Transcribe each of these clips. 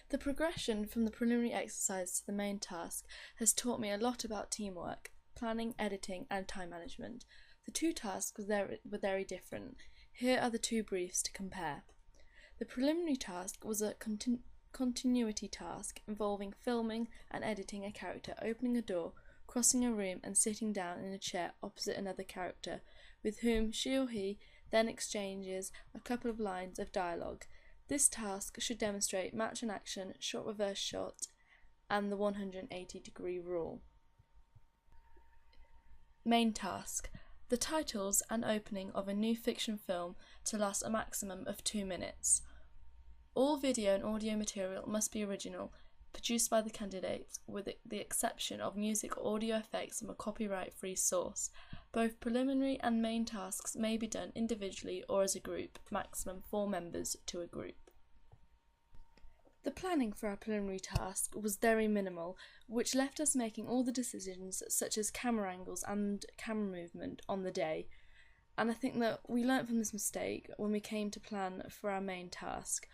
The progression from the preliminary exercise to the main task has taught me a lot about teamwork, planning, editing and time management. The two tasks were very different. Here are the two briefs to compare. The preliminary task was a continuity task involving filming and editing a character opening a door, crossing a room and sitting down in a chair opposite another character, with whom she or he then exchanges a couple of lines of dialogue. This task should demonstrate match and action, shot reverse shot, and the 180-degree rule. Main task: the titles and opening of a new fiction film to last a maximum of 2 minutes. All video and audio material must be original, produced by the candidates, with the exception of music or audio effects from a copyright-free source. Both preliminary and main tasks may be done individually or as a group, maximum 4 members to a group. The planning for our preliminary task was very minimal, which left us making all the decisions such as camera angles and camera movement on the day. And I think that we learnt from this mistake when we came to plan for our main task.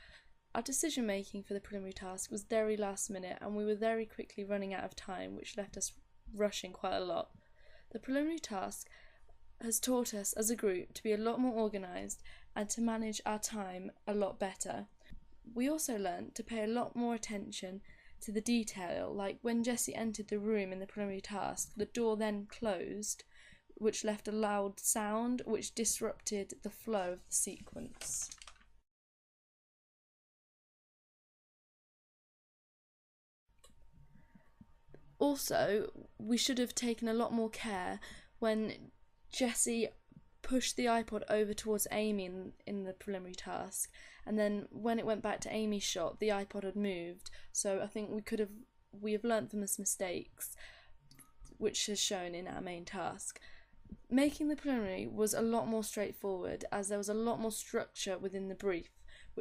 Our decision making for the preliminary task was very last minute and we were very quickly running out of time, which left us rushing quite a lot. The preliminary task has taught us as a group to be a lot more organised and to manage our time a lot better. We also learnt to pay a lot more attention to the detail, like when Jessie entered the room in the preliminary task, the door then closed, which left a loud sound which disrupted the flow of the sequence. Also, we should have taken a lot more care when Jessie pushed the iPod over towards Amy in the preliminary task, and then when it went back to Amy's shot, the iPod had moved. So I think we have learnt from this mistakes, which is shown in our main task. Making the preliminary was a lot more straightforward, as there was a lot more structure within the brief,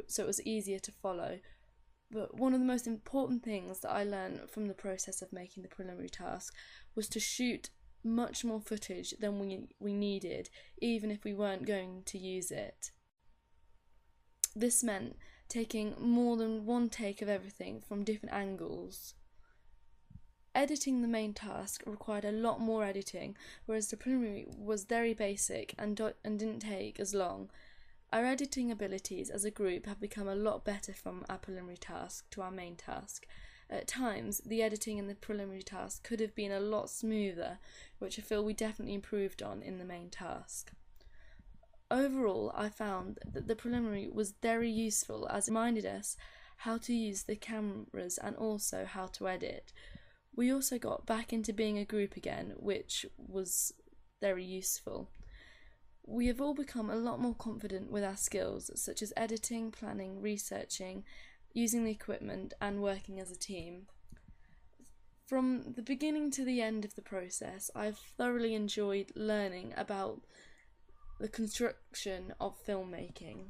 so it was easier to follow. But one of the most important things that I learned from the process of making the preliminary task was to shoot much more footage than we needed, even if we weren't going to use it. This meant taking more than one take of everything from different angles. Editing the main task required a lot more editing, whereas the preliminary was very basic and didn't take as long. Our editing abilities as a group have become a lot better from our preliminary task to our main task. At times, the editing in the preliminary task could have been a lot smoother, which I feel we definitely improved on in the main task. Overall, I found that the preliminary was very useful, as it reminded us how to use the cameras and also how to edit. We also got back into being a group again, which was very useful. We have all become a lot more confident with our skills, such as editing, planning, researching, using the equipment and working as a team. From the beginning to the end of the process, I've thoroughly enjoyed learning about the construction of filmmaking.